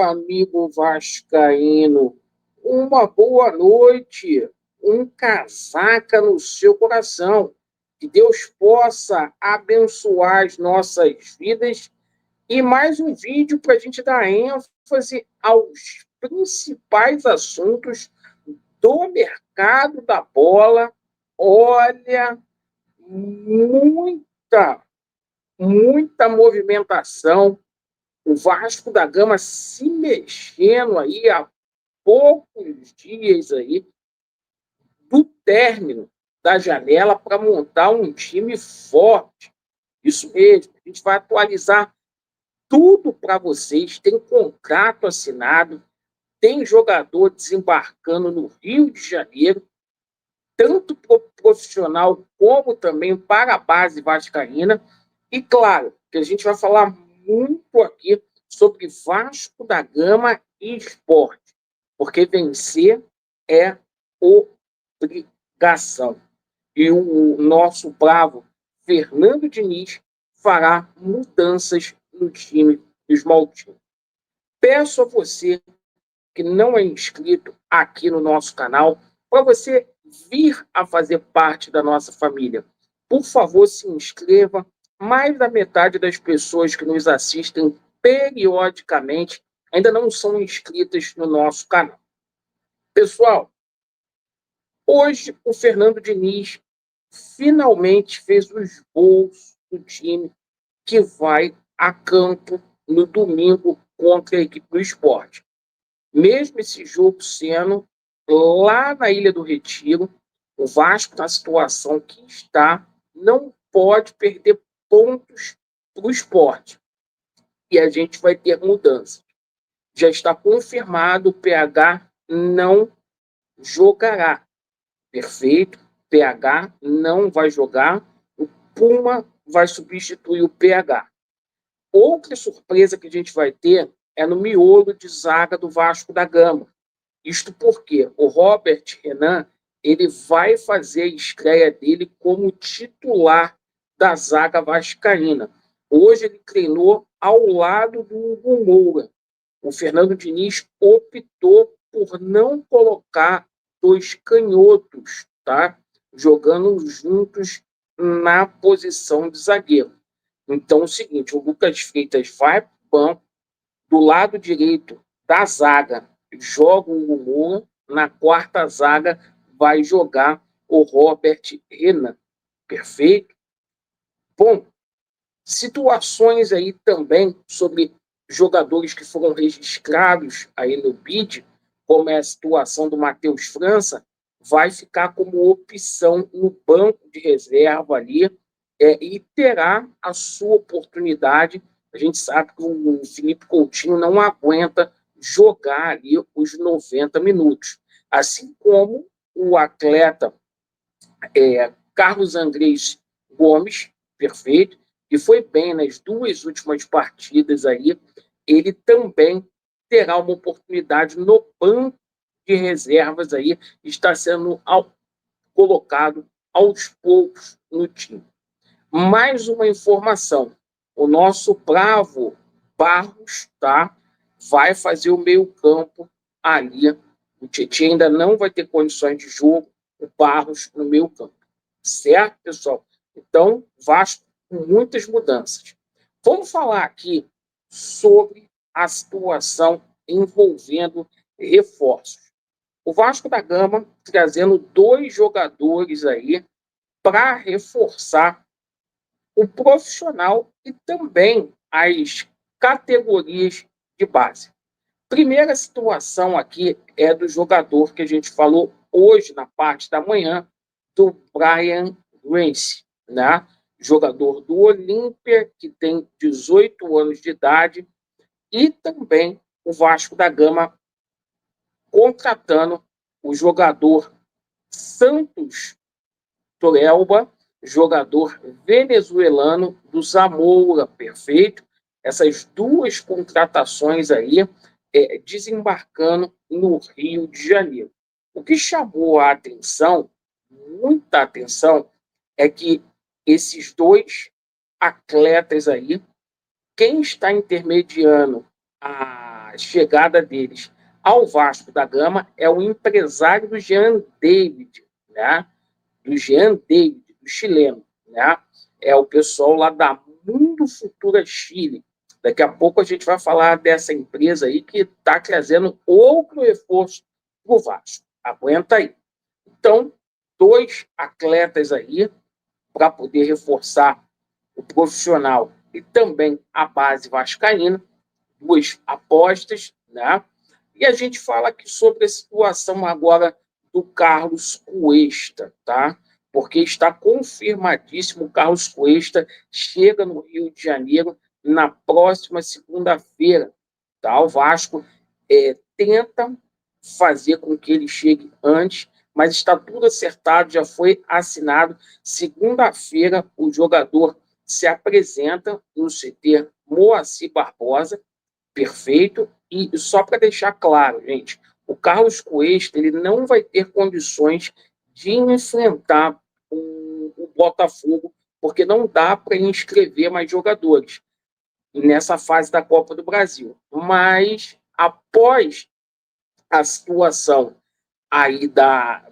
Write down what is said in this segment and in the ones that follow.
amigo vascaíno, uma boa noite, um casaca no seu coração. Que Deus possa abençoar as nossas vidas e mais um vídeo para a gente dar ênfase aos principais assuntos do mercado da bola. Olha, muita movimentação. O Vasco da Gama se mexendo aí há poucos dias aí do término da janela para montar um time forte. Isso mesmo, a gente vai atualizar tudo para vocês. Tem contrato assinado, tem jogador desembarcando no Rio de Janeiro, tanto para o profissional como também para a base vascaína. E claro, que a gente vai falar muito aqui sobre Vasco da Gama e esporte, porque vencer é obrigação. E o nosso bravo Fernando Diniz fará mudanças no time dos Maltinos. Peço a você que não é inscrito aqui no nosso canal, para você vir a fazer parte da nossa família. Por favor, se inscreva. Mais da metade das pessoas que nos assistem periodicamente ainda não são inscritas no nosso canal. Pessoal, hoje o Fernando Diniz finalmente fez os gols do time que vai a campo no domingo contra a equipe do Sport. Mesmo esse jogo sendo lá na Ilha do Retiro, o Vasco, na situação que está, não pode perder pontos para o Sport. E a gente vai ter mudanças. Já está confirmado, o PH não jogará. Perfeito? PH não vai jogar. O Puma vai substituir o PH. Outra surpresa que a gente vai ter é no miolo de zaga do Vasco da Gama. Isto porque o Robert Renan ele vai fazer a estreia dele como titular da zaga vascaína. Hoje ele treinou ao lado do Hugo Moura. O Fernando Diniz optou por não colocar dois canhotos, tá? Jogando juntos na posição de zagueiro. Então é o seguinte, o Lucas Freitas vai para o banco, do lado direito da zaga joga o Moura, na quarta zaga vai jogar o Robert Renan. Perfeito? Bom, situações aí também sobre jogadores que foram registrados aí no BID, como é a situação do Matheus França, vai ficar como opção no banco de reserva ali, e terá a sua oportunidade. A gente sabe que o Felipe Coutinho não aguenta jogar ali os 90 minutos. Assim como o atleta Carlos Andrés Gomes, perfeito, que foi bem nas duas últimas partidas aí, ele também terá uma oportunidade no banco de reservas aí, está sendo colocado aos poucos no time. Mais uma informação, o nosso bravo Barros, tá, vai fazer o meio campo ali, o Tietchan ainda não vai ter condições de jogo, o Barros no meio campo. Certo, pessoal? Então, Vasco com muitas mudanças. Vamos falar aqui sobre a situação envolvendo reforços. O Vasco da Gama trazendo dois jogadores aí para reforçar o profissional e também as categorias de base. Primeira situação aqui é do jogador que a gente falou hoje na parte da manhã, do Brian Rance, né? Jogador do Olímpia, que tem 18 anos de idade, e também o Vasco da Gama contratando o jogador Santos Torelba, jogador venezuelano do Zamora, perfeito? Essas duas contratações aí desembarcando no Rio de Janeiro. O que chamou a atenção, muita atenção, é que esses dois atletas aí, quem está intermediando a a chegada deles ao Vasco da Gama é o empresário do Jean David, né? Do Jean David, do chileno, né? É o pessoal lá da Mundo Futura Chile. Daqui a pouco a gente vai falar dessa empresa aí que está trazendo outro reforço para o Vasco. Aguenta aí. Então, 2 atletas aí para poder reforçar o profissional e também a base vascaína, 2 apostas, né? E a gente fala aqui sobre a situação agora do Carlos Cuesta, tá? Porque está confirmadíssimo, o Carlos Cuesta chega no Rio de Janeiro na próxima segunda-feira, tá? O Vasco tenta fazer com que ele chegue antes, mas está tudo acertado, já foi assinado. Segunda-feira, o jogador se apresenta no CT Moacir Barbosa, perfeito. E só para deixar claro, gente, o Carlos Cuesta ele não vai ter condições de enfrentar o Botafogo, porque não dá para inscrever mais jogadores nessa fase da Copa do Brasil. Mas, após a situação aí da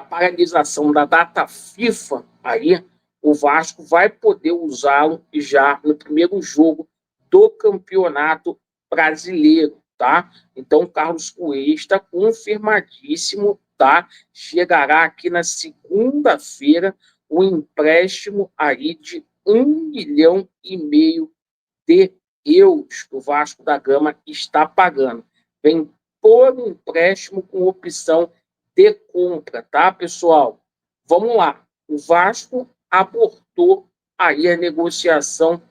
paralisação da data FIFA, aí o Vasco vai poder usá-lo já no primeiro jogo do Campeonato Brasileiro, tá? Então, Carlos Cuesta, confirmadíssimo, tá? Chegará aqui na segunda-feira o empréstimo aí de 1,5 milhão de euros que o Vasco da Gama está pagando. Vem por empréstimo com opção de compra, tá, pessoal? Vamos lá. O Vasco abortou aí a negociação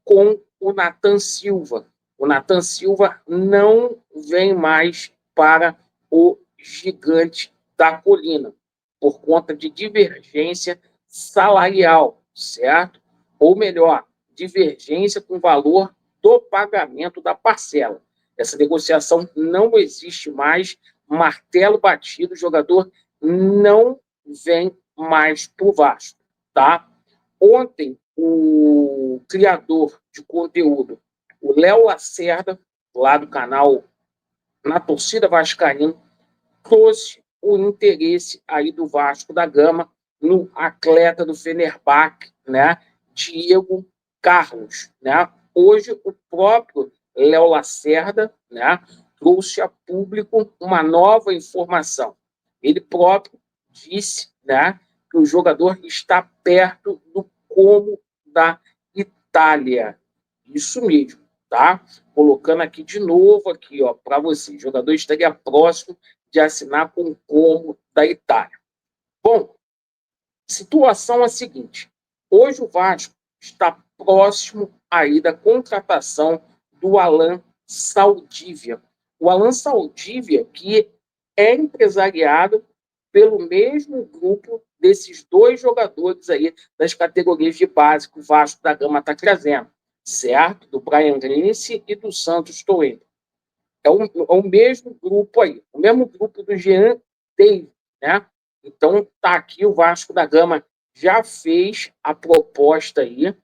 com o Nathan Silva. O Nathan Silva não vem mais para o Gigante da Colina, por conta de divergência salarial, certo? Ou melhor, divergência com o valor do pagamento da parcela. Essa negociação não existe mais, martelo batido, o jogador não vem mais para o Vasco, tá? Ontem, o criador de conteúdo, o Léo Lacerda, lá do canal Na Torcida Vascaína, trouxe o interesse aí do Vasco da Gama no atleta do Fenerbahçe, né, Diego Carlos, né? Hoje o próprio Léo Lacerda, né, trouxe a público uma nova informação. Ele próprio disse, né, que o jogador está perto do Como da Itália. Isso mesmo, tá? Colocando aqui de novo aqui, ó, para você. O jogador estaria próximo de assinar com o Como da Itália. Bom, situação é a seguinte. Hoje o Vasco está próximo aí da contratação do Alan Saldívia. O Alan Saldívia, que é empresariado pelo mesmo grupo desses 2 jogadores aí das categorias de base que o Vasco da Gama está trazendo, certo? Do Brian Grince e do Santos Toledo. É o mesmo grupo aí, o mesmo grupo do Jean David, né? Então, tá aqui, o Vasco da Gama já fez a proposta aí,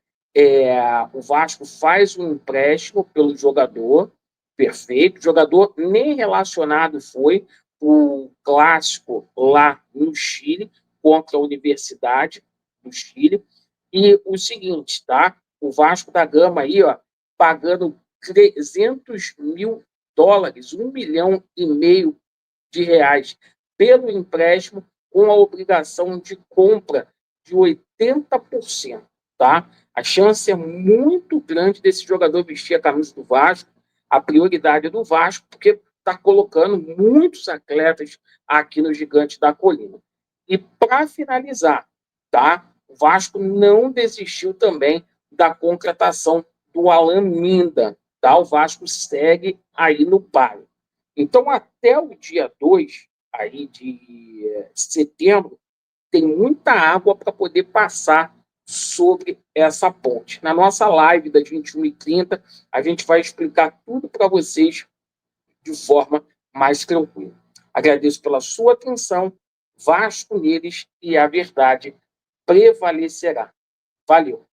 o Vasco faz um empréstimo pelo jogador, perfeito, o jogador nem relacionado foi o clássico lá no Chile, contra a Universidade do Chile, e o seguinte, tá? O Vasco da Gama aí, ó, pagando 300 mil dólares, 1,5 milhão de reais pelo empréstimo, com a obrigação de compra de 80%, tá? A chance é muito grande desse jogador vestir a camisa do Vasco, a prioridade é do Vasco, porque está colocando muitos atletas aqui no Gigante da Colina. E para finalizar, tá? O Vasco não desistiu também da contratação do Alan Minda, tá? O Vasco segue aí no páreo. Então, até o dia 2 aí de setembro, tem muita água para poder passar sobre essa ponte. Na nossa live das 21h30, a gente vai explicar tudo para vocês de forma mais tranquila. Agradeço pela sua atenção. Vasco neles e a verdade prevalecerá. Valeu!